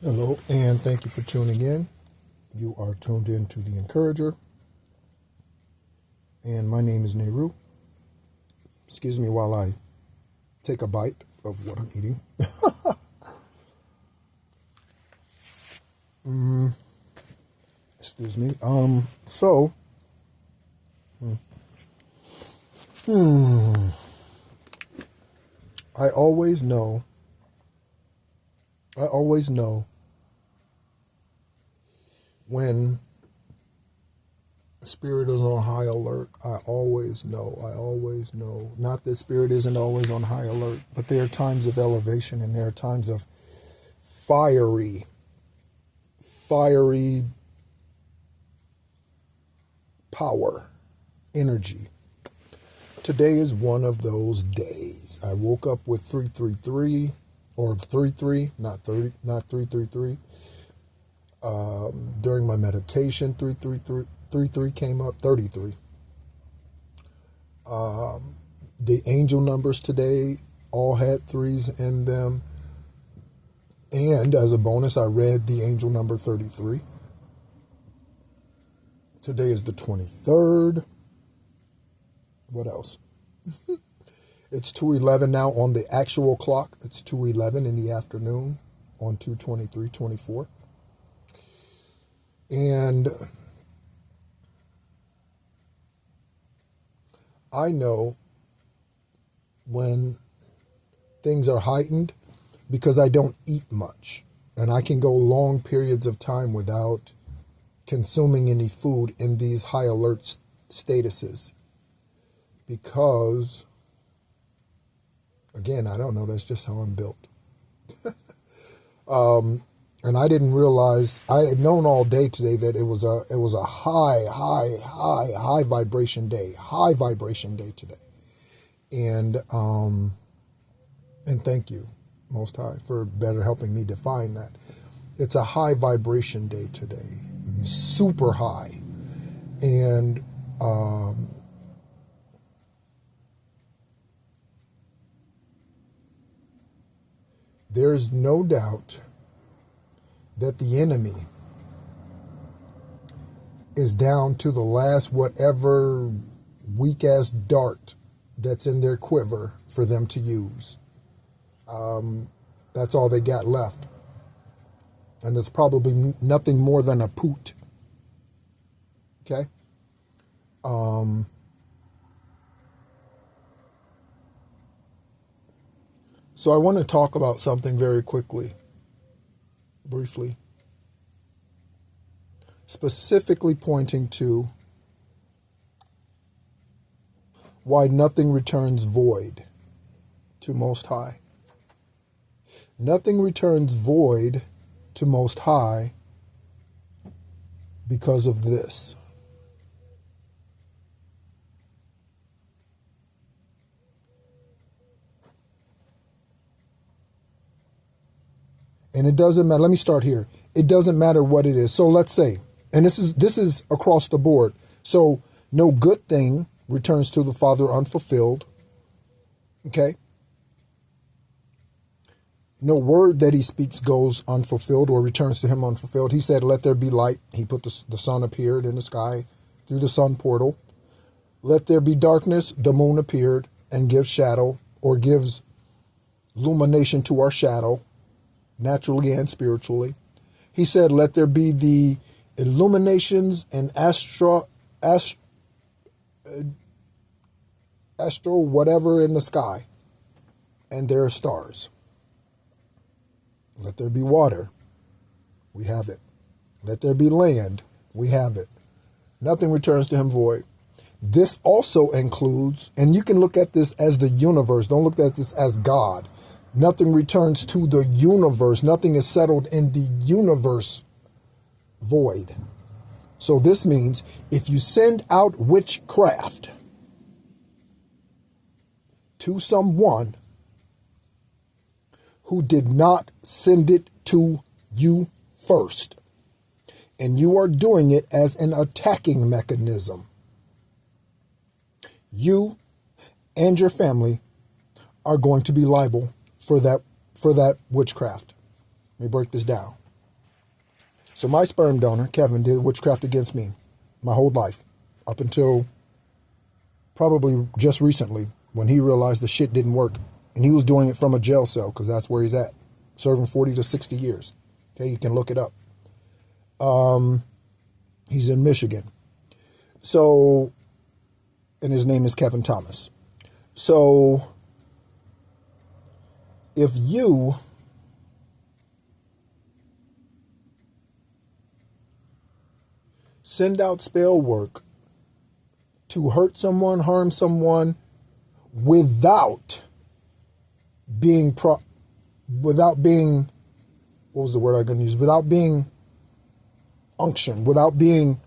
Hello, and thank you for tuning in. You are tuned in to The Encourager, and my name is Nehru. Excuse me while I take a bite of what I'm eating. Excuse me. I always know when Spirit is on high alert. I always know. Not that Spirit isn't always on high alert, but there are times of elevation and there are times of fiery power, energy. Today is one of those days. I woke up with 333 or 33, not 333. During my meditation, 333 came up, 33. The angel numbers today all had threes in them. And as a bonus, I read the angel number 33. Today is the 23rd. What else? It's 2:11 now on the actual clock. It's 2:11 in the afternoon on 2/23/24. And I know when things are heightened because I don't eat much. And I can go long periods of time without consuming any food in these high alert statuses. Because, again, I don't know, that's just how I'm built. And I didn't realize, I had known all day today that it was a high vibration day. High vibration day today. And thank you, Most High, for better helping me define that. It's a high vibration day today. Super high. And there's no doubt that the enemy is down to the last whatever weak-ass dart that's in their quiver for them to use. That's all they got left. And it's probably nothing more than a poot. Okay? So I want to talk about something very quickly, briefly, specifically pointing to why nothing returns void to Most High. Nothing returns void to Most High because of this. And it doesn't matter. Let me start here. It doesn't matter what it is. So let's say, and this is across the board. So no good thing returns to the Father unfulfilled. Okay? No word that he speaks goes unfulfilled or returns to him unfulfilled. He said, let there be light. He put the sun appeared in the sky through the sun portal. Let there be darkness. The moon appeared and gives shadow or gives illumination to our shadow, naturally and spiritually. He said, let there be the illuminations and astro whatever in the sky. And there are stars. Let there be water. We have it. Let there be land. We have it. Nothing returns to him void. This also includes, and you can look at this as the universe. Don't look at this as God. Nothing returns to the universe. Nothing is settled in the universe void. So this means if you send out witchcraft to someone who did not send it to you first, and you are doing it as an attacking mechanism, you and your family are going to be liable for that witchcraft. Let me break this down. So my sperm donor, Kevin, did witchcraft against me my whole life, up until probably just recently when he realized the shit didn't work. And he was doing it from a jail cell, because that's where he's at, serving 40 to 60 years. Okay, you can look it up. He's in Michigan. So, and his name is Kevin Thomas. So, if you send out spell work to hurt someone, harm someone, without being, what was the word I'm going to use? Without being unctioned, without being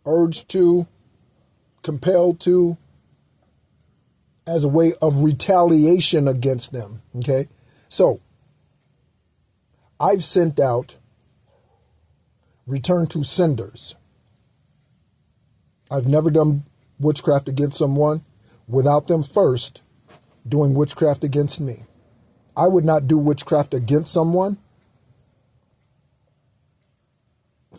urged to, compelled to, as a way of retaliation against them. Okay? So, I've sent out return to senders. I've never done witchcraft against someone without them first doing witchcraft against me. I would not do witchcraft against someone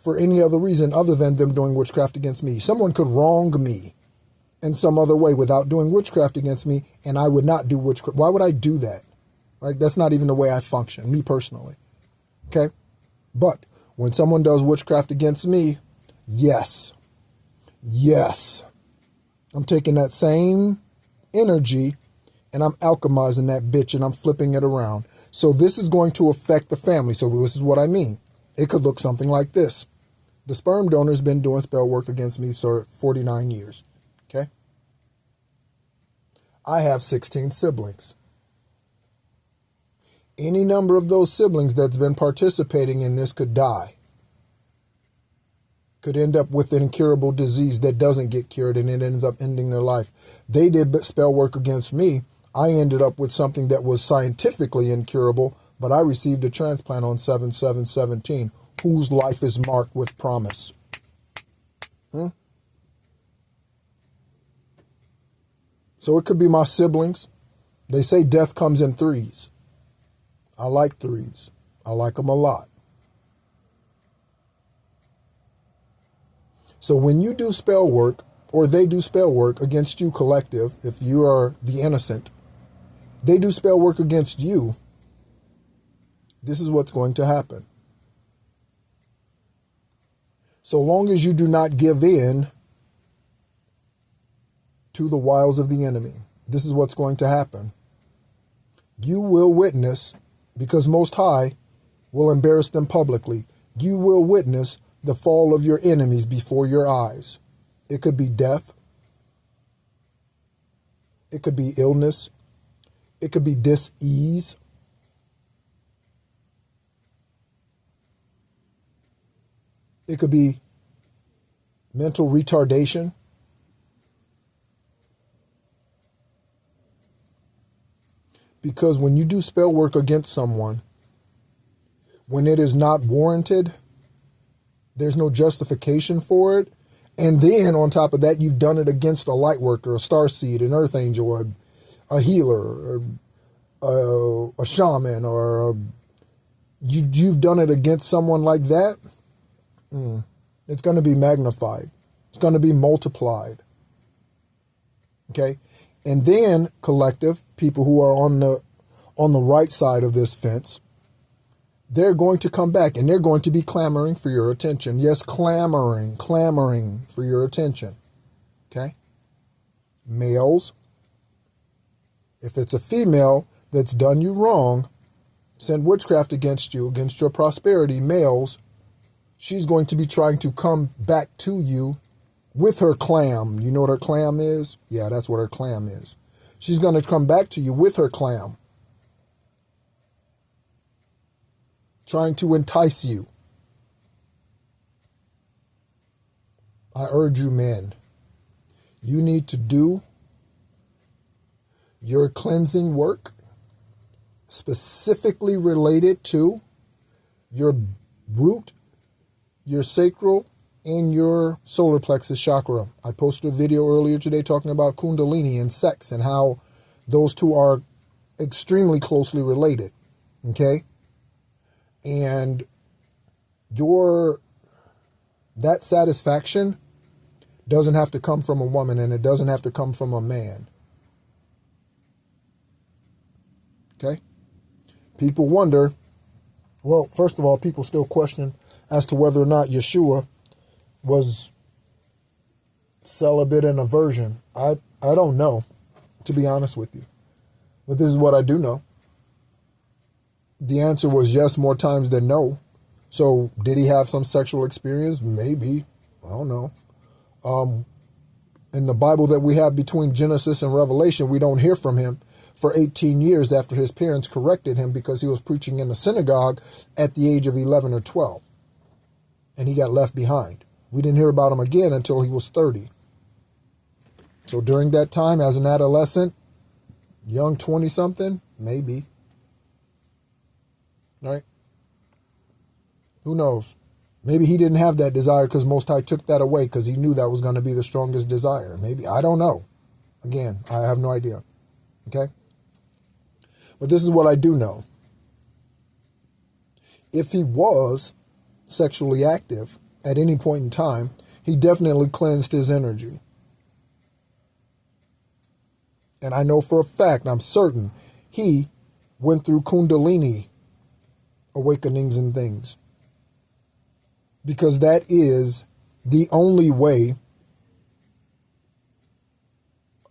for any other reason other than them doing witchcraft against me. Someone could wrong me in some other way without doing witchcraft against me, and I would not do witchcraft. Why would I do that? Right? That's not even the way I function, me personally. Okay? But when someone does witchcraft against me, yes, I'm taking that same energy and I'm alchemizing that bitch and I'm flipping it around. So this is going to affect the family. So this is what I mean. It could look something like this. The sperm donor's been doing spell work against me for 49 years. Okay? I have 16 siblings. Any number of those siblings that's been participating in this could die. Could end up with an incurable disease that doesn't get cured and it ends up ending their life. They did spell work against me. I ended up with something that was scientifically incurable, but I received a transplant on 7/7/17, whose life is marked with promise. So it could be my siblings. They say death comes in threes. I like threes. I like them a lot. So when you do spell work, or they do spell work against you collective, if you are the innocent, they do spell work against you, this is what's going to happen. So long as you do not give in to the wiles of the enemy, this is what's going to happen. You will witness, because Most High will embarrass them publicly, you will witness the fall of your enemies before your eyes. It could be death. It could be illness. It could be dis-ease. It could be mental retardation. Because when you do spell work against someone, when it is not warranted, there's no justification for it. And then on top of that, you've done it against a light worker, a starseed, an earth angel, a healer, a shaman, or you've done it against someone like that. It's going to be magnified. It's going to be multiplied. Okay? And then collective, people who are on the right side of this fence, they're going to come back and they're going to be clamoring for your attention. Yes, clamoring for your attention. Okay? Males, if it's a female that's done you wrong, send witchcraft against you, against your prosperity, males, she's going to be trying to come back to you with her clam. You know what her clam is? Yeah, that's what her clam is. She's going to come back to you with her clam, trying to entice you. I urge you, men, you need to do your cleansing work specifically related to your root, your sacral, and your solar plexus chakra. I posted a video earlier today talking about Kundalini and sex and how Those two are extremely closely related, okay? And that satisfaction doesn't have to come from a woman, and it doesn't have to come from a man. Okay? People wonder, well, first of all, people still question as to whether or not Yeshua was celibate and a virgin. I don't know, to be honest with you. But this is what I do know. The answer was yes more times than no. So did he have some sexual experience? Maybe. I don't know. In the Bible that we have between Genesis and Revelation, we don't hear from him for 18 years after his parents corrected him because he was preaching in the synagogue at the age of 11 or 12. And he got left behind. We didn't hear about him again until he was 30. So during that time, as an adolescent, young 20-something, maybe. Right? Who knows? Maybe he didn't have that desire because Most High took that away because he knew that was going to be the strongest desire. Maybe. I don't know. Again, I have no idea. Okay? But this is what I do know. If he was sexually active at any point in time, he definitely cleansed his energy. And I know for a fact, I'm certain, he went through Kundalini awakenings and things. Because that is the only way,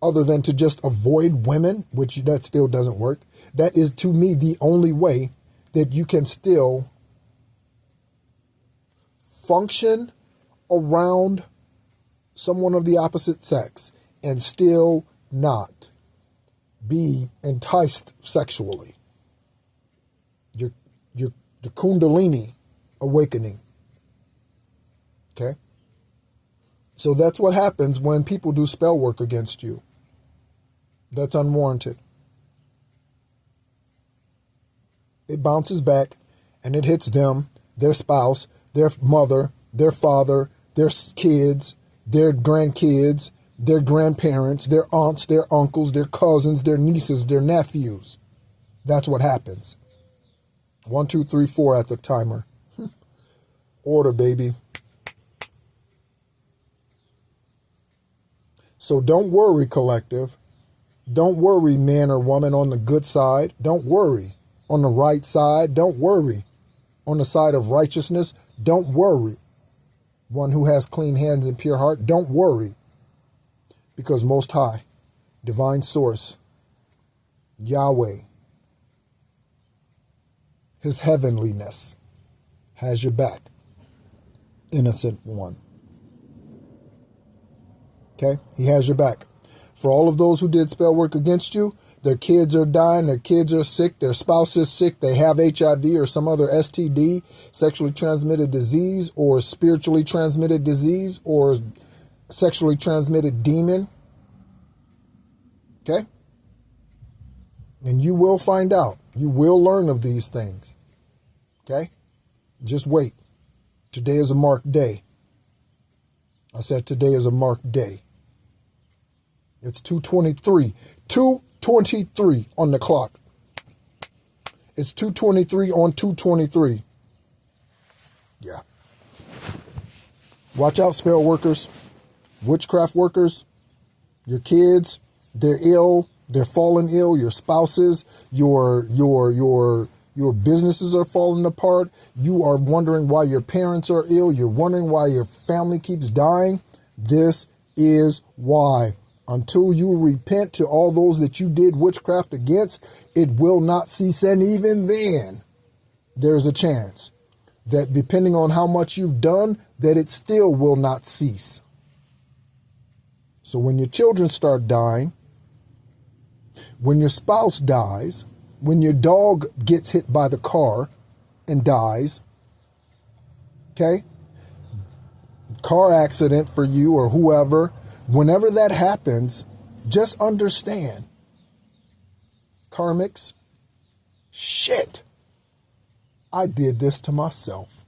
other than to just avoid women, which that still doesn't work. That is, to me, the only way that you can still function around someone of the opposite sex and still not be enticed sexually. The Kundalini awakening. Okay? So that's what happens when people do spell work against you. That's unwarranted. It bounces back and it hits them, their spouse, their mother, their father, their kids, their grandkids, their grandparents, their aunts, their uncles, their cousins, their nieces, their nephews. That's what happens. 1, 2, 3, 4 at the timer. Order, baby. So don't worry, collective. Don't worry, man or woman on the good side. Don't worry on the right side. Don't worry on the side of righteousness. Don't worry. One who has clean hands and pure heart. Don't worry. Because Most High, Divine Source, Yahweh, His heavenliness has your back. Innocent one. Okay? He has your back. For all of those who did spell work against you, their kids are dying, their kids are sick, their spouse is sick, they have HIV or some other STD, sexually transmitted disease, or spiritually transmitted disease, or sexually transmitted demon. Okay? And you will find out. You will learn of these things. Okay? Just wait. Today is a marked day. I said today is a marked day. It's 2:23. 2:23 on the clock. It's 2:23 on 2:23. Yeah. Watch out, spell workers, witchcraft workers, your kids, they're ill, they're falling ill, your spouses, your businesses are falling apart. You are wondering why your parents are ill. You're wondering why your family keeps dying. This is why. Until you repent to all those that you did witchcraft against, it will not cease. And even then, there's a chance that depending on how much you've done, that it still will not cease. So when your children start dying, when your spouse dies, when your dog gets hit by the car and dies, okay? Car accident for you or whoever, whenever that happens, just understand, karmics, shit, I did this to myself.